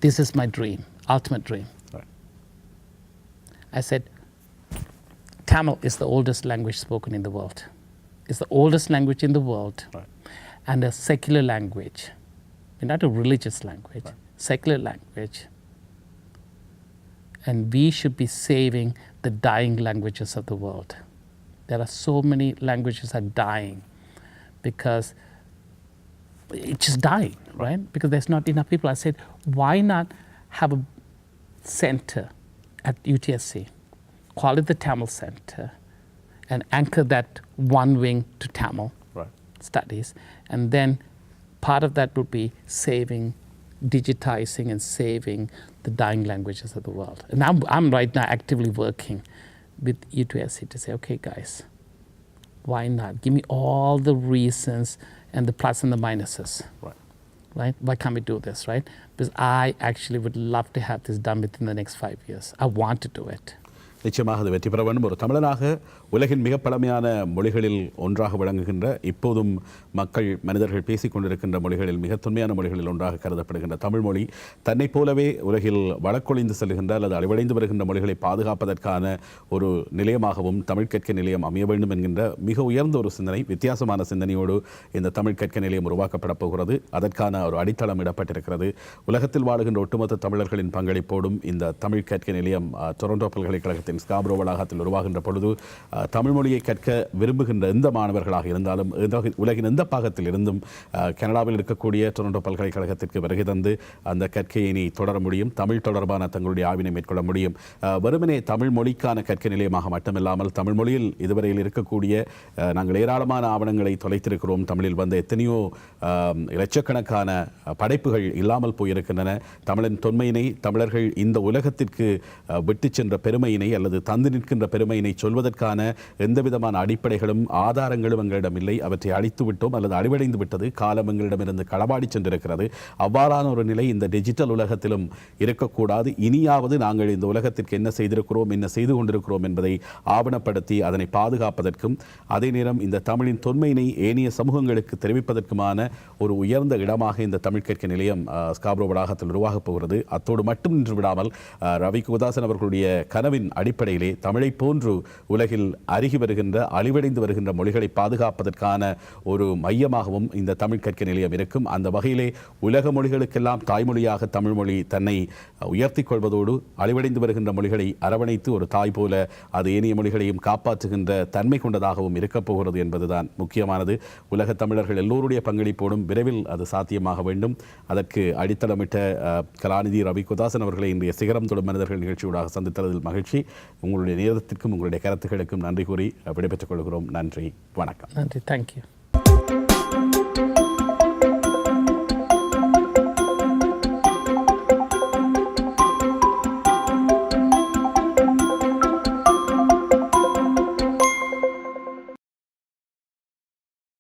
this is my dream, ultimate dream.
Right.
I said, Tamil is the oldest language spoken in the world. It's the oldest language in the world.
Right.
And a secular language. Not a religious language, right. Secular language. And we should be saving the dying languages of the world. There are so many languages that are dying because it's just dying, right? Because there's not enough people. I said, why not have a center at UTSC, call it the Tamil Center, and anchor that one wing to Tamil studies, and then part of that would be digitizing and saving the dying languages of the world. And I'm right now actively working with UTSC to say, okay, guys, why not? Give me all the reasons and the plus and the minuses. Right? Why can't we do this, right? Because I actually would love to have this done within the next 5 years. I want to do it.
நிச்சயமாக அது வெற்றி பெற வேண்டும். ஒரு தமிழனாக உலகின் மிக பழமையான மொழிகளில் ஒன்றாக விளங்குகின்ற, இப்போதும் மனிதர்கள் பேசிக் கொண்டிருக்கின்ற மொழிகளில் மிக தொன்மையான மொழிகளில் ஒன்றாக கருதப்படுகின்ற தமிழ் மொழி தன்னைப் போலவே உலகில் வழக்கொழிந்து செல்கின்ற அல்லது அழிவடைந்து வருகின்ற மொழிகளை பாதுகாப்பதற்கான ஒரு நிலையமாகவும் தமிழ் கற்க நிலையம் அமைய வேண்டும் என்கின்ற மிக உயர்ந்த ஒரு சிந்தனை, வித்தியாசமான சிந்தனையோடு இந்த தமிழ் கற்க நிலையம் உருவாக்கப்பட போகிறது. அதற்கான ஒரு அடித்தளம் இடப்பட்டிருக்கிறது. உலகத்தில் வாழுகின்ற ஒட்டுமொத்த தமிழர்களின் பங்களிப்போடும் இந்த தமிழ் கற்க நிலையம் டொரண்டோ பல்கலைக்கழகத்தில் ஸ்காப்ரோ வளாகத்தில் உருவாகின்ற பொழுது தமிழ் மொழியை கற்க விரும்புகின்ற எந்த மாணவர்களாக இருந்தாலும் உலகின் எந்த பாகத்தில் இருந்தும் கனடாவில் இருக்கக்கூடிய டொரண்டோ பல்கலைக்கழகத்திற்கு வருகை தந்து அந்த கற்கையினை தொடர முடியும். தமிழ் தொடர்பான தங்களுடைய ஆய்வினை மேற்கொள்ள முடியும். வெறுமனே தமிழ் மொழிக்கான கற்கை நிலையமாக மட்டுமில்லாமல் தமிழ் மொழியில் இதுவரையில் இருக்கக்கூடிய நாங்கள் ஏராளமான ஆவணங்களை தொலைத்திருக்கிறோம். தமிழில் வந்த எத்தனையோ இலட்சக்கணக்கான படைப்புகள் இல்லாமல் போயிருக்கின்றன. தமிழின் தொன்மையினை தமிழர்கள் இந்த உலகத்திற்கு விட்டு சென்ற பெருமையினை அல்லது தந்து நிற்கின்ற பெருமையினை சொல்வதற்கான எந்த விதமான அடிப்படைகளும் ஆதாரங்களும் எங்களிடம் இல்லை. அவற்றை அழித்து விட்டோம் அல்லது அழிவடைந்து விட்டது. காலம் எங்களிடமிருந்து களவாடி சென்றிருக்கிறது. அவ்வாறான ஒரு நிலை இந்த டிஜிட்டல் உலகத்திலும் இருக்கக்கூடாது. இனியாவது நாங்கள் இந்த உலகத்திற்கு என்ன செய்திருக்கிறோம், என்ன செய்து கொண்டிருக்கிறோம் என்பதை ஆவணப்படுத்தி அதனை பாதுகாப்பதற்கும் அதே நேரம் இந்த தமிழின் தொன்மையினை ஏனைய சமூகங்களுக்கு தெரிவிப்பதற்குமான ஒரு உயர்ந்த இடமாக இந்த தமிழ் கற்க நிலையம் ஸ்காப்ரோ வளாகத்தில் உருவாகப் போகிறது. அத்தோடு மட்டும் நின்று விடாமல் ரவி குகதாசன் அவர்களுடைய கனவின் அடிப்படையிலே தமிழை போன்று உலகில் அருகி வருகின்ற அழிவடைந்து வருகின்ற மொழிகளை பாதுகாப்பதற்கான ஒரு மையமாகவும் இந்த தமிழ் கற்க நிலையம் இருக்கும். அந்த வகையிலே உலக மொழிகளுக்கெல்லாம் தாய்மொழியாக தமிழ் மொழி தன்னை உயர்த்தி கொள்வதோடு அழிவடைந்து வருகின்ற மொழிகளை அரவணைத்து ஒரு தாய் போல அது ஏனைய மொழிகளையும் காப்பாற்றுகின்ற தன்மை கொண்டதாகவும் இருக்கப் போகிறது என்பதுதான் முக்கியமானது. உலக தமிழர்கள் எல்லோருடைய பங்களிப்போடும் விரைவில் அது சாத்தியமாக வேண்டும். அதற்கு அடித்தளமிட்ட கலாநிதி ரவி குகதாசன் அவர்களை இன்றைய சிகரம் தொடும் மனிதர்கள் நிகழ்ச்சியூடாக சந்தித்ததில் மகிழ்ச்சி. உங்களுடைய நேரத்திற்கும் உங்களுடைய கருத்துக்களுக்கும் நன்றி கூறி விடைபெற்றுக் கொள்கிறோம். நன்றி, வணக்கம்.
நன்றி, தேங்க்யூ.